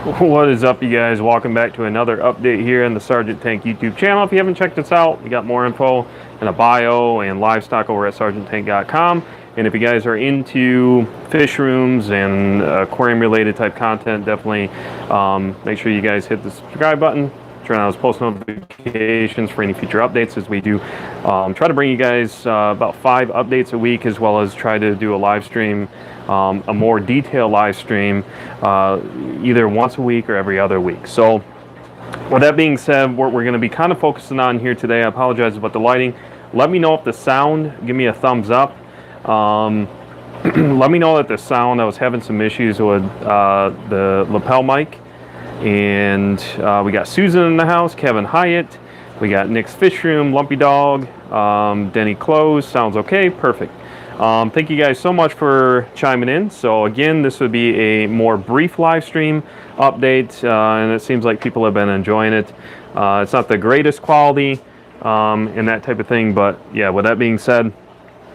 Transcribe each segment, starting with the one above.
What is up, you guys? Welcome back to another update here on the Sergeant Tank YouTube channel. If you haven't checked us out, we got more info in a bio and livestock over at sergeanttank.com. And if you guys are into fish rooms and aquarium related type content, definitely make sure you guys hit the subscribe button, turn on those post notifications for any future updates, as we do try to bring you guys about 5 updates a week, as well as try to do a live stream, a more detailed live stream, either once a week or every other week. So with that being said, what we're going to be kind of focusing on here today, I apologize about the lighting. Let me know if the sound, give me a thumbs up. Let me know that the sound, I was having some issues with the lapel mic. And we got Susan in the house, Kevin Hyatt, we got Nick's Fish Room, Lumpy Dog, Denny Close, sounds okay, perfect. Thank you guys so much for chiming in. So again, this would be a more brief live stream update, and it seems like people have been enjoying it. It's not the greatest quality and that type of thing, but yeah, with that being said,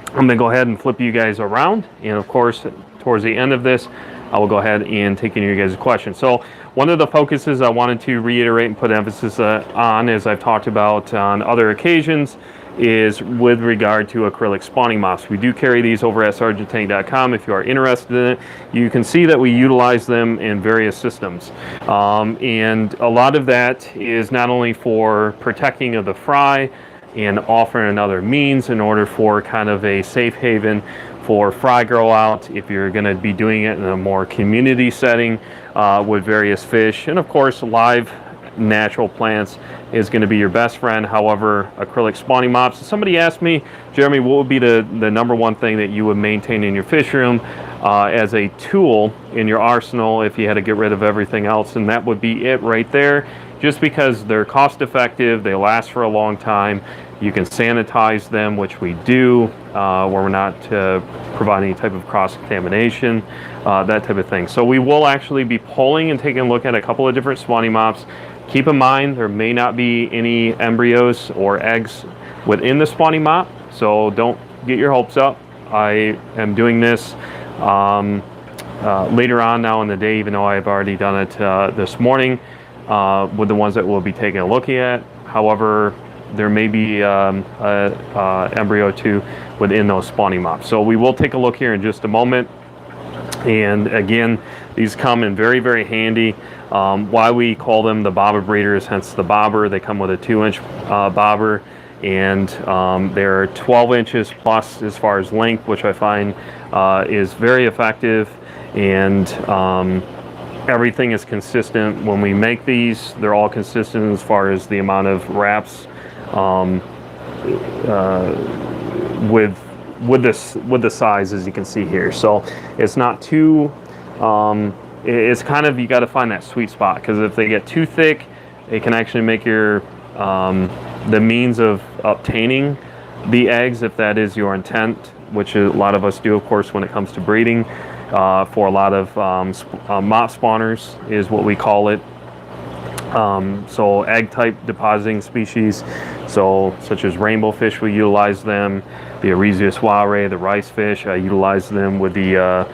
I'm gonna go ahead and flip you guys around, and of course towards the end of this I will go ahead and take any of your guys' questions. So one of the focuses I wanted to reiterate and put emphasis on, as I've talked about on other occasions, is with regard to acrylic spawning mops. We do carry these over at sergeanttank.com. If you are interested in it, you can see that we utilize them in various systems. And a lot of that is not only for protecting of the fry and offering another means in order for kind of a safe haven for fry grow out, if you're going to be doing it in a more community setting with various fish. And of course, live natural plants is going to be your best friend. However, acrylic spawning mops, somebody asked me, Jeremy, what would be the number one thing that you would maintain in your fish room as a tool in your arsenal if you had to get rid of everything else? And that would be it right there, just because they're cost effective, they last for a long time. You can sanitize them, which we do, where we're not providing any type of cross-contamination, that type of thing. So we will actually be pulling and taking a look at a couple of different spawning mops. Keep in mind, there may not be any embryos or eggs within the spawning mop, so don't get your hopes up. I am doing this later on now in the day, even though I've already done it this morning with the ones that we'll be taking a look at. However, there may be embryo too within those spawning mops. So we will take a look here in just a moment. And again, these come in very, very handy. Why we call them the bobber breeders, hence the bobber. They come with a 2-inch bobber, and they're 12 inches plus as far as length, which I find is very effective. And everything is consistent when we make these. They're all consistent as far as the amount of wraps with the size, as you can see here. So it's not too it's kind of, you got to find that sweet spot, because if they get too thick, it can actually make your the means of obtaining the eggs, if that is your intent, which a lot of us do, of course, when it comes to breeding, for a lot of mop spawners is what we call it. So egg type depositing species, so such as rainbow fish, we utilize them. The Auresius ware, the rice fish, I utilize them with the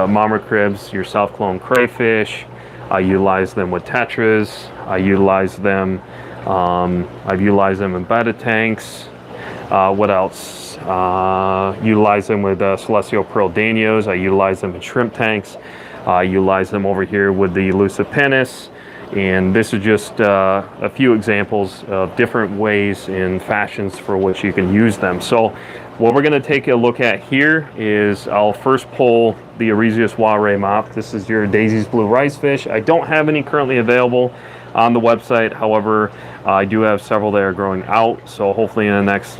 mama cribs, your self-clone crayfish. I utilize them with tetras. I utilize them. I've utilized them in betta tanks. What else? Utilize them with celestial pearl danios. I utilize them in shrimp tanks. I utilize them over here with the lucipennis, and this is just a few examples of different ways and fashions for which you can use them. So what we're going to take a look at here is, I'll first pull the Auresius ware mop. This is your Daisy's blue rice fish. I don't have any currently available on the website. However, I do have several that are growing out, so hopefully in the next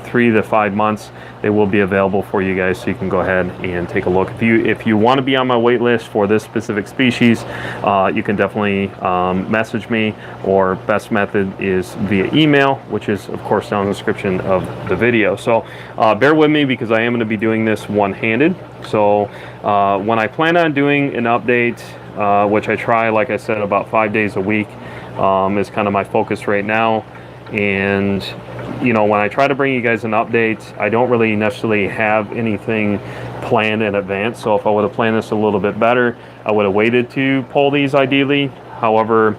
3 to 5 months they will be available for you guys, so you can go ahead and take a look. If you want to be on my wait list for this specific species, you can definitely message me, or best method is via email, which is of course down in the description of the video. So bear with me, because I am going to be doing this one-handed. So when I plan on doing an update, which I try, like I said, about 5 days a week, is kind of my focus right now. And you know, when I try to bring you guys an update, I don't really necessarily have anything plan in advance. So if I would have planned this a little bit better, I would have waited to pull these ideally. However,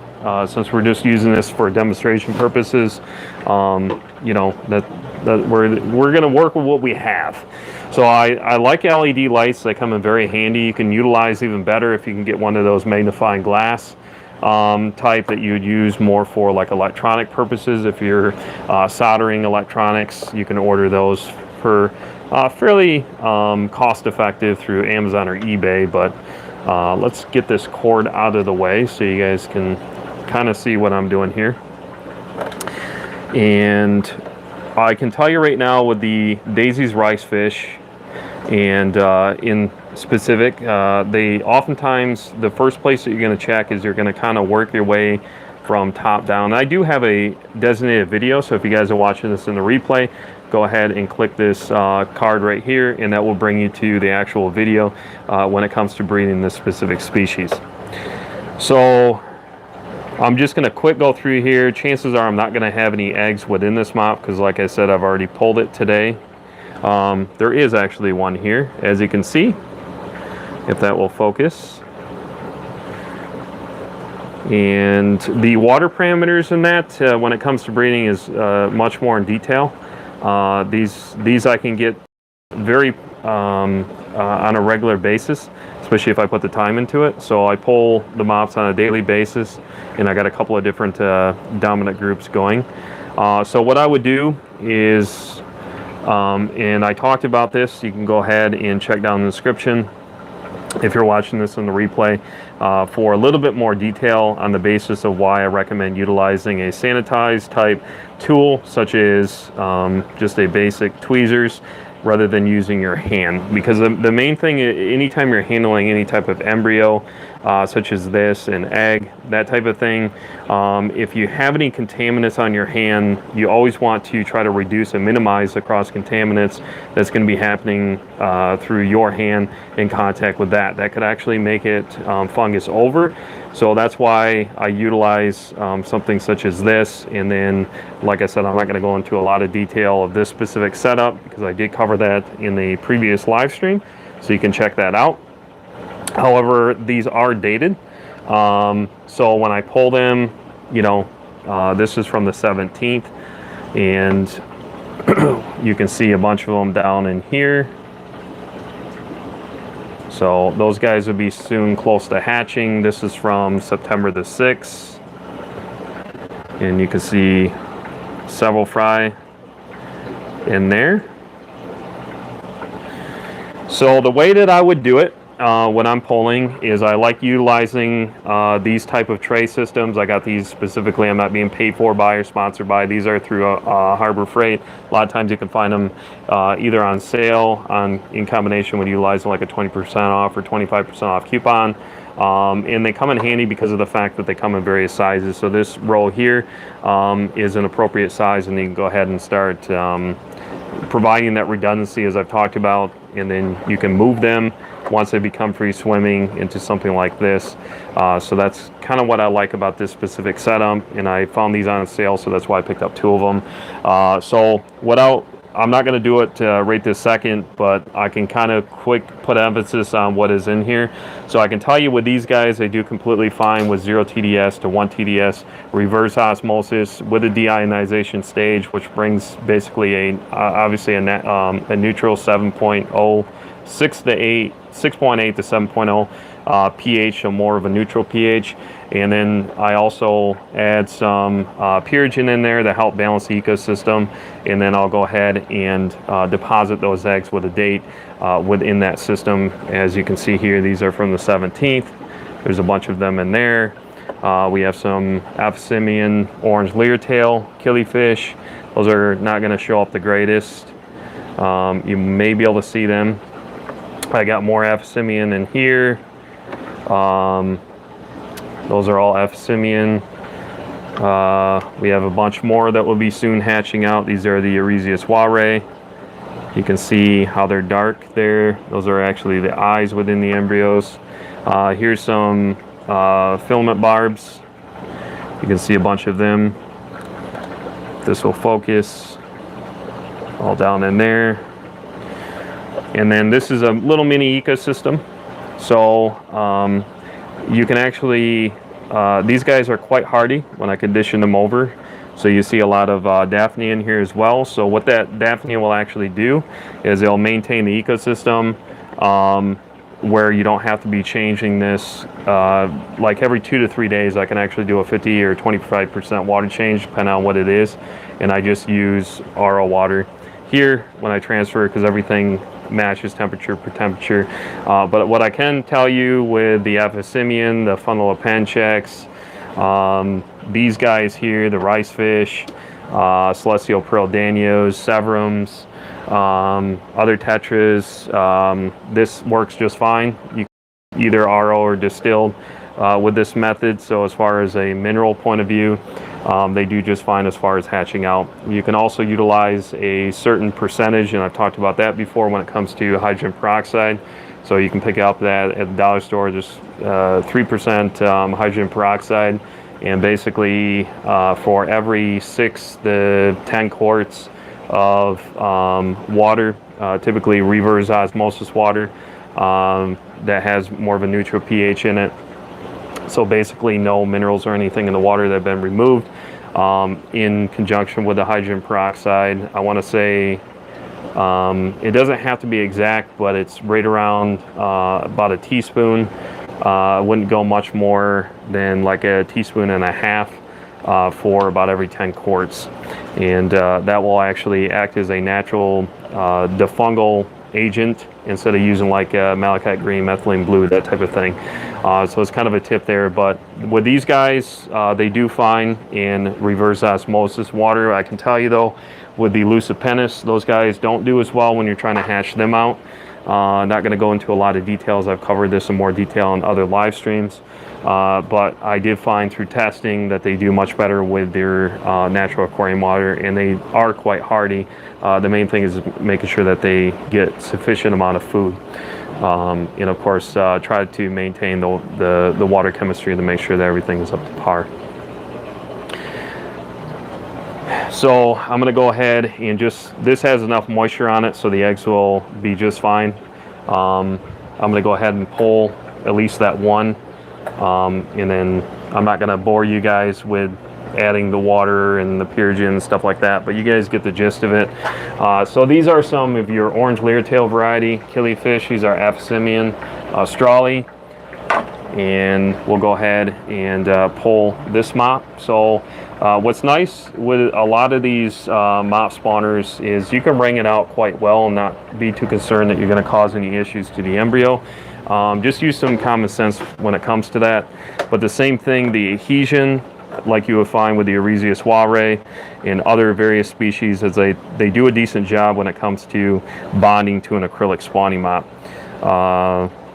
since we're just using this for demonstration purposes, you know, that we're going to work with what we have. So I like LED lights. They come in very handy. You can utilize even better if you can get one of those magnifying glass type that you would use more for like electronic purposes. If you're soldering electronics, you can order those for fairly cost effective through Amazon or eBay. But let's get this cord out of the way so you guys can kind of see what I'm doing here. And I can tell you right now with the Daisy's rice fish, and in specific, they oftentimes, the first place that you're going to check is you're going to kind of work your way from top down. I do have a designated video, so if you guys are watching this in the replay, go ahead and click this card right here, and that will bring you to the actual video when it comes to breeding this specific species. So I'm just going to quick go through here. Chances are I'm not going to have any eggs within this mop because, like I said, I've already pulled it today. There is actually one here, as you can see, if that will focus. And the water parameters in that, when it comes to breeding, is much more in detail. These I can get very on a regular basis, especially if I put the time into it. So I pull the mops on a daily basis, and I got a couple of different dominant groups going. So what I would do is, and I talked about this, you can go ahead and check down in the description if you're watching this in the replay for a little bit more detail on the basis of why I recommend utilizing a sanitized type tool, such as just a basic tweezers, rather than using your hand. Because the main thing, anytime you're handling any type of embryo, such as this, an egg, that type of thing, if you have any contaminants on your hand, you always want to try to reduce and minimize the cross contaminants that's going to be happening through your hand in contact with that. That could actually make it fungus over. So that's why I utilize something such as this. And then, like I said, I'm not going to go into a lot of detail of this specific setup because I did cover that in the previous live stream, so you can check that out. However, these are dated. So when I pull them, you know, this is from the 17th, and you can see a bunch of them down in here. So those guys will be soon close to hatching. This is from September the 6th. And you can see several fry in there. So the way that I would do it when I'm pulling is I like utilizing these type of tray systems. I got these specifically. I'm not being paid for by or sponsored by. These are through Harbor Freight. A lot of times you can find them either on sale in combination with utilizing like a 20% off or 25% off coupon. And they come in handy because of the fact that they come in various sizes. So this roll here is an appropriate size, and you can go ahead and start providing that redundancy as I've talked about, and then you can move them once they become free swimming into something like this. So that's kind of what I like about this specific setup, and I found these on sale, so that's why I picked up two of them. So I'm not going to do it right this second, but I can kind of quick put emphasis on what is in here. So I can tell you with these guys, they do completely fine with 0 TDS to 1 TDS, reverse osmosis with a deionization stage, which brings basically obviously a neutral 7.0, 6.8 to 7.0 pH, so more of a neutral pH. And then I also add some Purigen in there to help balance the ecosystem. And then I'll go ahead and deposit those eggs with a date within that system. As you can see here, these are from the 17th. There's a bunch of them in there. We have some Aphysemian orange leertail killifish. Those are not going to show up the greatest. You may be able to see them. I got more Aphysemian in here. Those are all Aphysemian. We have a bunch more that will be soon hatching out. These are the Eurasius ware. You can see how they're dark there. Those are actually the eyes within the embryos. Here's some filament barbs. You can see a bunch of them. This will focus all down in there. And then this is a little mini ecosystem. So you can actually, these guys are quite hardy when I condition them over. So you see a lot of Daphne in here as well. So what that Daphne will actually do is it'll maintain the ecosystem where you don't have to be changing this. Like every 2 to 3 days, I can actually do a 50 or 25% water change, depending on what it is. And I just use RO water here when I transfer, because everything matches temperature per temperature. But what I can tell you with the Aphysimian, the funnel appendix, these guys here, the rice fish, celestial pearl danios, severums, other tetras, this works just fine. You can either RO or distilled with this method. So as far as a mineral point of view, they do just fine as far as hatching out. You can also utilize a certain percentage, and I've talked about that before when it comes to hydrogen peroxide. So you can pick up that at the dollar store, just 3% hydrogen peroxide. And basically for every 6 to 10 quarts of water, typically reverse osmosis water, that has more of a neutral pH in it. So basically no minerals or anything in the water that have been removed, in conjunction with the hydrogen peroxide. I want to say it doesn't have to be exact, but it's right around about a teaspoon. Wouldn't go much more than like a teaspoon and a half for about every 10 quarts. And that will actually act as a natural defungal agent instead of using like malachite green, methylene blue, that type of thing. So it's kind of a tip there. But with these guys, they do fine in reverse osmosis water. I can tell you though, with the Lucipennis, those guys don't do as well when you're trying to hash them out. Not going to go into a lot of details. I've covered this in more detail in other live streams. But I did find through testing that they do much better with their natural aquarium water, and they are quite hardy. The main thing is making sure that they get sufficient amount of food. And of course, try to maintain the water chemistry to make sure that everything is up to par. So I'm going to go ahead and this has enough moisture on it so the eggs will be just fine. I'm going to go ahead and pull at least that one. And then I'm not going to bore you guys with adding the water and the purgin and stuff like that, but you guys get the gist of it. So these are some of your orange leertail variety killifish. These are Aphysimian Australi. And we'll go ahead and pull this mop. So what's nice with a lot of these mop spawners is you can wring it out quite well and not be too concerned that you're going to cause any issues to the embryo. Just use some common sense when it comes to that. But the same thing, the adhesion, like you would find with the Oresia soiree and other various species, is they do a decent job when it comes to bonding to an acrylic spawning mop.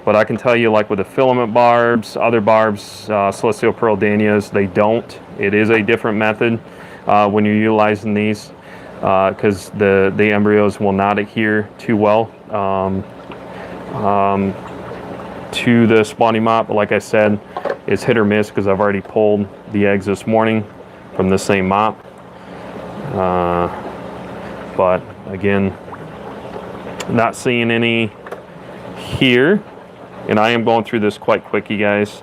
But I can tell you, like with the filament barbs, other barbs, celestial pearl danias, they don't. It is a different method when you're utilizing these, because the embryos will not adhere too well to the spawning mop. But like I said, it's hit or miss because I've already pulled the eggs this morning from the same mop. But again, not seeing any here. And I am going through this quite quick, you guys,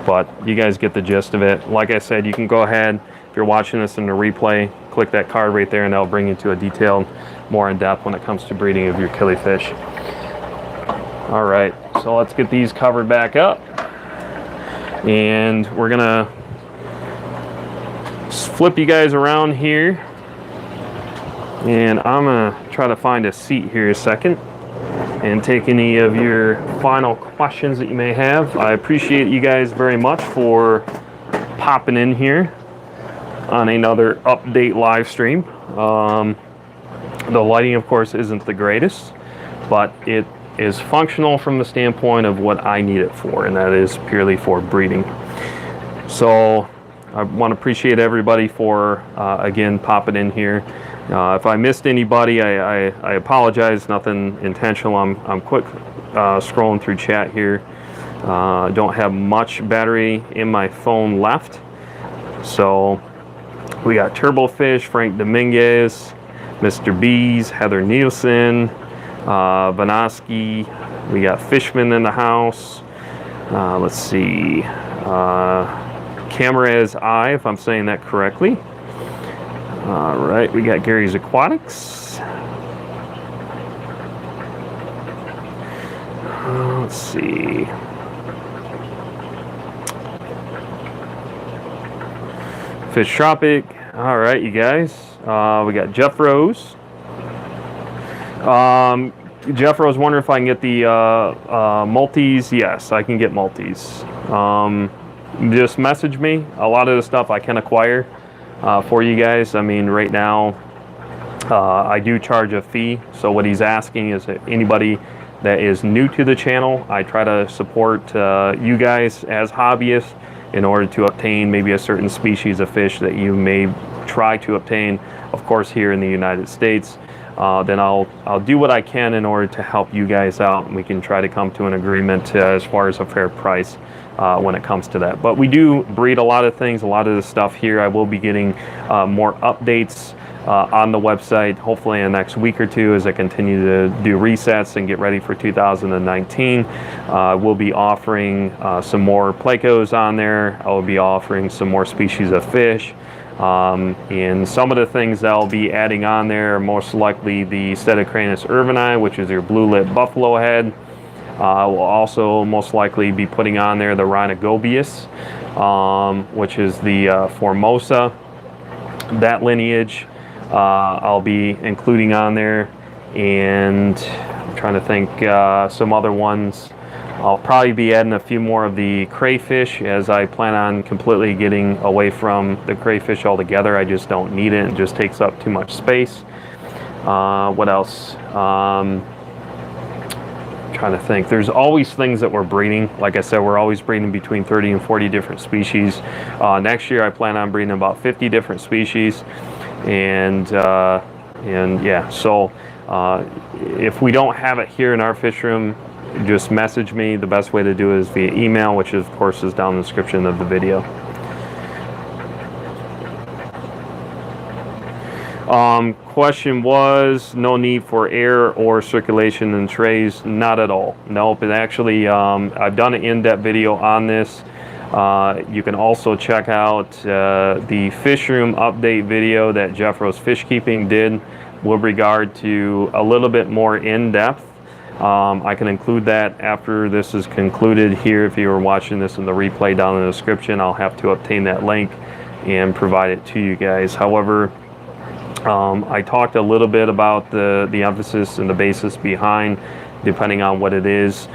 but you guys get the gist of it. Like I said, you can go ahead, if you're watching this in the replay, click that card right there and that'll bring you to a detailed, more in depth when it comes to breeding of your killifish. All right, so let's get these covered back up. And we're gonna flip you guys around here. And I'm gonna try to find a seat here a second and take any of your final questions that you may have. I appreciate you guys very much for popping in here on another update live stream. The lighting, of course, isn't the greatest, but it is functional from the standpoint of what I need it for, and that is purely for breeding. So I want to appreciate everybody for, again, popping in here. If I missed anybody, I apologize. Nothing intentional. I'm quick scrolling through chat here. Don't have much battery in my phone left. So we got Turbofish, Frank Dominguez, Mr. Bees, Heather Nielsen, Vanoski. We got Fishman in the house. Let's see. Cameras Eye, if I'm saying that correctly. All right, we got Gary's Aquatics. Let's see. Fish Tropic. All right, you guys. We got Jeff Rose. Jeff Rose wondering if I can get the multis. Yes, I can get multis. Just message me. A lot of the stuff I can acquire for you guys. I mean, right now, I do charge a fee. So what he's asking is that anybody that is new to the channel, I try to support you guys as hobbyists in order to obtain maybe a certain species of fish that you may try to obtain, of course, here in the United States. Then I'll do what I can in order to help you guys out, and we can try to come to an agreement as far as a fair price when it comes to that. But we do breed a lot of things, a lot of the stuff here. I will be getting more updates on the website, hopefully in the next week or two, as I continue to do resets and get ready for 2019. We'll be offering some more plecos on there. I will be offering some more species of fish. And some of the things that I'll be adding on there are most likely the Stedocranus irvini, which is your blue-lip buffalo head. I will also most likely be putting on there the Rhinogobius, which is the Formosa. That lineage I'll be including on there, and I'm trying to think some other ones. I'll probably be adding a few more of the crayfish, as I plan on completely getting away from the crayfish altogether. I just don't need it. It just takes up too much space. What else? Trying to think. There's always things that we're breeding. Like I said, we're always breeding between 30 and 40 different species. Next year I plan on breeding about 50 different species. And yeah, so if we don't have it here in our fish room, just message me. The best way to do it is via email, which of course is down in the description of the video. Question was, no need for air or circulation in trays. Not at all. Nope. It actually, I've done an in-depth video on this. You can also check out the fish room update video that Jeff Rose Fish Keeping did with regard to a little bit more in-depth. I can include that after this is concluded here. If you were watching this in the replay down in the description, I'll have to obtain that link and provide it to you guys. However, I talked a little bit about the emphasis and the basis behind, depending on what it is,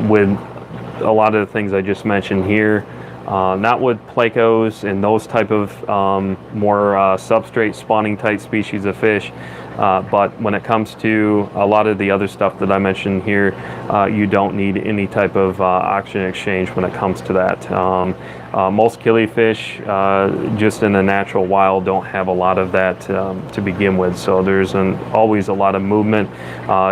with a lot of the things I just mentioned here. Not with plecos and those type of more substrate spawning type species of fish, but when it comes to a lot of the other stuff that I mentioned here, you don't need any type of oxygen exchange when it comes to that. Most killifish just in the natural wild don't have a lot of that to begin with, so there's always a lot of movement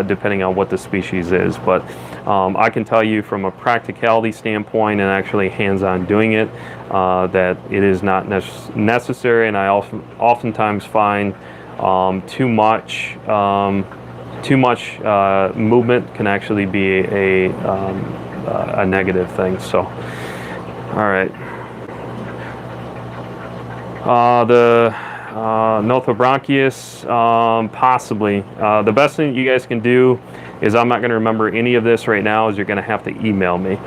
depending on what the species is. But I can tell you from a practicality standpoint and actually hands-on doing it, that it is not necessary, and I oftentimes find too much movement can actually be a negative thing. So, all right. The Nothobronchius, possibly. The best thing you guys can do is, I'm not going to remember any of this right now, is you're going to have to email me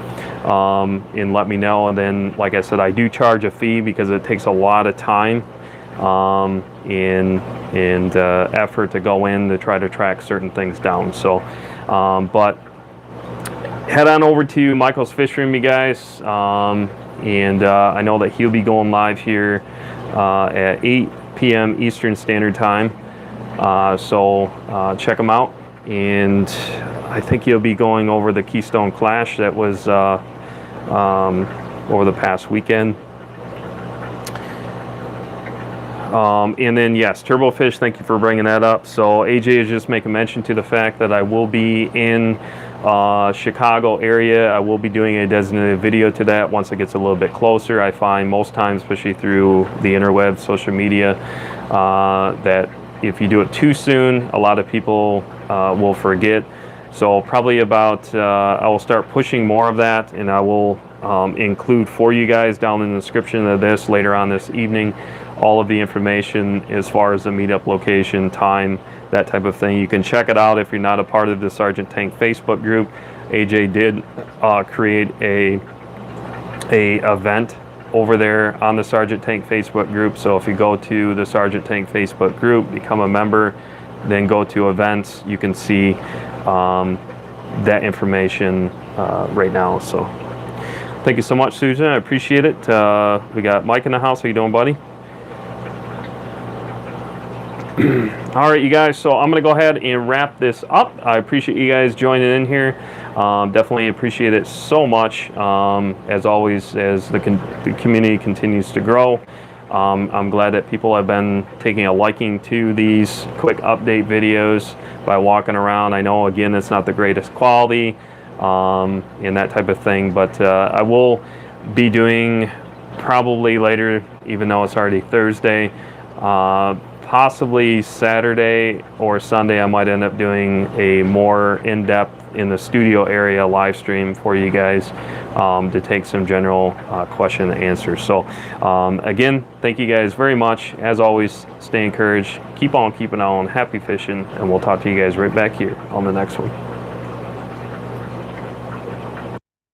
and let me know. And then, like I said, I do charge a fee because it takes a lot of time and effort to go in to try to track certain things down. So, but head on over to Michael's Fish Room, you guys. And I know that he'll be going live here at 8 p.m. Eastern Standard Time. So check him out. And I think he'll be going over the Keystone Clash that was over the past weekend. And then, yes, Turbofish, thank you for bringing that up. So AJ is just making mention to the fact that I will be in Chicago area. I will be doing a designated video to that once it gets a little bit closer. I find most times, especially through the interweb, social media, that if you do it too soon, a lot of people will forget. So probably about, I will start pushing more of that, and I will include for you guys down in the description of this later on this evening all of the information as far as the meetup location, time, that type of thing. You can check it out if you're not a part of the Sergeant Tank Facebook group. AJ did create a event over there on the Sergeant Tank Facebook group. So if you go to the Sergeant Tank Facebook group, become a member, then go to events, you can see that information right now. So thank you so much, Susan. I appreciate it. We got Mike in the house. How you doing, buddy? All right, you guys, so I'm going to go ahead and wrap this up. I appreciate you guys joining in here. Definitely appreciate it so much. As always, as the community continues to grow, I'm glad that people have been taking a liking to these quick update videos by walking around. I know, again, it's not the greatest quality and that type of thing, but I will be doing probably later, even though it's already Thursday, possibly Saturday or Sunday, I might end up doing a more in-depth in the studio area live stream for you guys to take some general question and answers. So again, thank you guys very much. As always, stay encouraged, keep on keeping on, happy fishing, and we'll talk to you guys right back here on the next one.